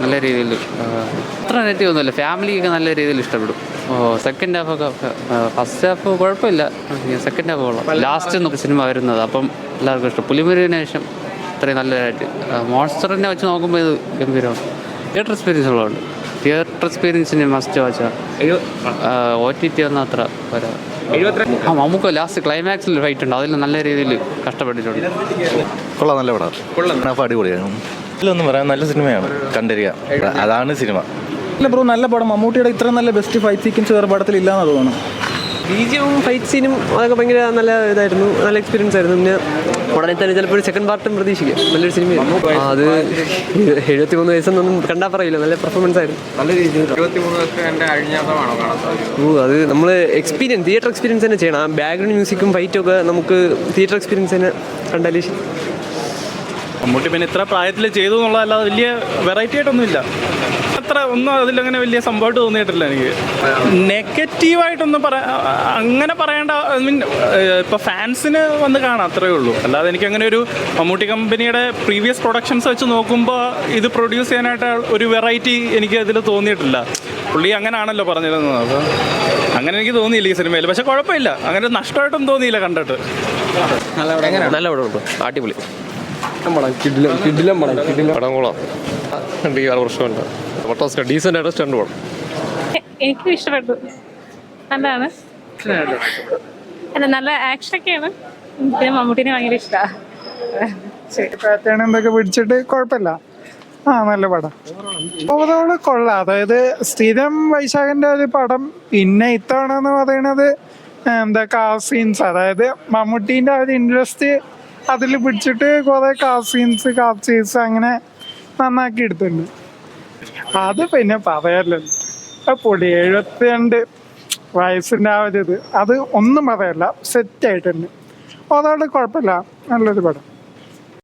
നല്ല രീതിയിൽ അത്ര നെഗറ്റീവ് ഒന്നുമില്ല, ഫാമിലിയൊക്കെ നല്ല രീതിയിൽ ഇഷ്ടപ്പെടും. സെക്കൻഡ് ഹാഫൊക്കെ ഫസ്റ്റ് ഹാഫ് കുഴപ്പമില്ല, സെക്കൻഡ് ഹാഫ് കൊള്ളാം. ലാസ്റ്റ് സിനിമ വരുന്നത് അപ്പം എല്ലാവർക്കും ഇഷ്ടം. പുലിമുരുകന് ശേഷം ഇത്രയും നല്ലതായിട്ട് മോൺസ്റ്ററിനെ വെച്ച് നോക്കുമ്പോൾ ഇത് ഗംഭീരമാണ്. തിയേറ്റർ എക്സ്പീരിയൻസ് ഉള്ളതുകൊണ്ട് തിയേറ്റർ എക്സ്പീരിയൻസിന് മസ്റ്റ് വാച്ചാൽ OTT ഒന്നും അത്ര വരാം. നമുക്ക് ലാസ്റ്റ് ക്ലൈമാക്സിൽ ഫൈറ്റ് ഉണ്ട്, അതിൽ നല്ല രീതിയിൽ കഷ്ടപ്പെട്ടിട്ടുണ്ട്. കൊള്ളാം, നല്ല പടം, അടിപൊളിയാണ്. ഇതിലൊന്നും പറയാം, നല്ല സിനിമയാണ്, കണ്ടിരിക്കുക, അതാണ് സിനിമ. ഇല്ല ബ്രോ, നല്ല പടം. മമ്മൂട്ടിയുടെ ഇത്ര നല്ല ബെസ്റ്റ് ഫൈറ്റ് സീക്വൻസ് വേറെ പടത്തിൽ ഇല്ലാന്ന് തോന്നുന്നു. ബീജിയും ഫൈറ്റ് സീനും അതൊക്കെ ഭയങ്കര നല്ല ഇതായിരുന്നു, നല്ല എക്സ്പീരിയൻസ് ആയിരുന്നു. പിന്നെ ഉടനെ തന്നെ ചിലപ്പോൾ ഒരു സെക്കൻഡ് പാർട്ടും പ്രതീക്ഷിക്കാം. നല്ലൊരു സിനിമയാണ്. അത് 73 വയസ്സൊന്നും കണ്ടാൽ പറയില്ല, നല്ല പെർഫോമൻസ് ആയിരുന്നു. നല്ല രീതിയിൽ 23 വയസ്സ് എൻ്റെ അഴിഞ്ഞാത്തമാണോ കാണാൻ? അത് നമ്മൾ എക്സ്പീരിയൻസ്, തിയേറ്റർ എക്സ്പീരിയൻസ് തന്നെ ചെയ്യണം. ആ ബാക്ക്ഗ്രൗണ്ട് മ്യൂസിക്കും ഫൈറ്റും ഒക്കെ നമുക്ക് തിയേറ്റർ എക്സ്പീരിയൻസ് തന്നെ കണ്ടാലേ. മമ്മൂട്ടി പിന്നെ ഇത്ര പ്രായത്തിൽ ചെയ്തു എന്നുള്ളതല്ലാതെ വലിയ വെറൈറ്റി ആയിട്ടൊന്നുമില്ല. അത്ര ഒന്നും അതിലങ്ങനെ വലിയ സംഭവമായിട്ട് തോന്നിയിട്ടില്ല എനിക്ക്. നെഗറ്റീവായിട്ടൊന്നും അങ്ങനെ പറയേണ്ട, ഇപ്പോൾ ഫാൻസിന് വന്ന് കാണാം, അത്രയേ ഉള്ളൂ. അല്ലാതെ എനിക്കങ്ങനെ ഒരു മമ്മൂട്ടി കമ്പനിയുടെ പ്രീവിയസ് പ്രൊഡക്ഷൻസ് വെച്ച് നോക്കുമ്പോൾ ഇത് പ്രൊഡ്യൂസ് ചെയ്യാനായിട്ട് ഒരു വെറൈറ്റി എനിക്ക് അതിൽ തോന്നിയിട്ടില്ല. പുള്ളി അങ്ങനെയാണല്ലോ പറഞ്ഞിരുന്നത്, അപ്പോൾ അങ്ങനെ എനിക്ക് തോന്നിയില്ല ഈ സിനിമയിൽ. പക്ഷേ കുഴപ്പമില്ല, അങ്ങനെ നഷ്ടമായിട്ടൊന്നും തോന്നിയില്ല കണ്ടിട്ട്. നല്ല പടം, അടിപൊളി പടം കൊള്ളാം, 6 വർഷമുണ്ട്. ഡീസൻ്റ് ആയിട്ട് സ്റ്റണ്ട് പടം. എനിക്കും ഇഷ്ടപ്പെട്ടു, നല്ലതാണ്, അല്ല നല്ല ആക്ഷനൊക്കെയാണ്. പിന്നെ മമ്മൂട്ടിനെ ഭയങ്കര ഇഷ്ടമാണ്. എന്തൊക്കെ പിടിച്ചിട്ട് കുഴപ്പമില്ല, നല്ല പടം. ഓവറോള് കൊള്ളാം. അതായത് സ്ഥിരം വൈശാഖിന്റെ ഒരു പടം, പിന്നെ ഇത്തവണ എന്ന് പറയുന്നത് കാർ സീൻസ്, അതായത് മമ്മൂട്ടീൻ്റെ ഒരു ഇൻട്രസ്റ്റ് അതിൽ പിടിച്ചിട്ട് കുറെ കാർ സീൻസ് അങ്ങനെ നന്നാക്കി എടുത്തിട്ടുണ്ട്. അത് പിന്നെ പറയാമല്ലോ, പൊടി 72 വയസ്സിൻ്റെ ആ ഒരു ഇത്, അത് ഒന്നും പറയല്ല, സെറ്റായിട്ടുണ്ട്. അതോടെ കുഴപ്പമില്ല, നല്ലൊരു പടം.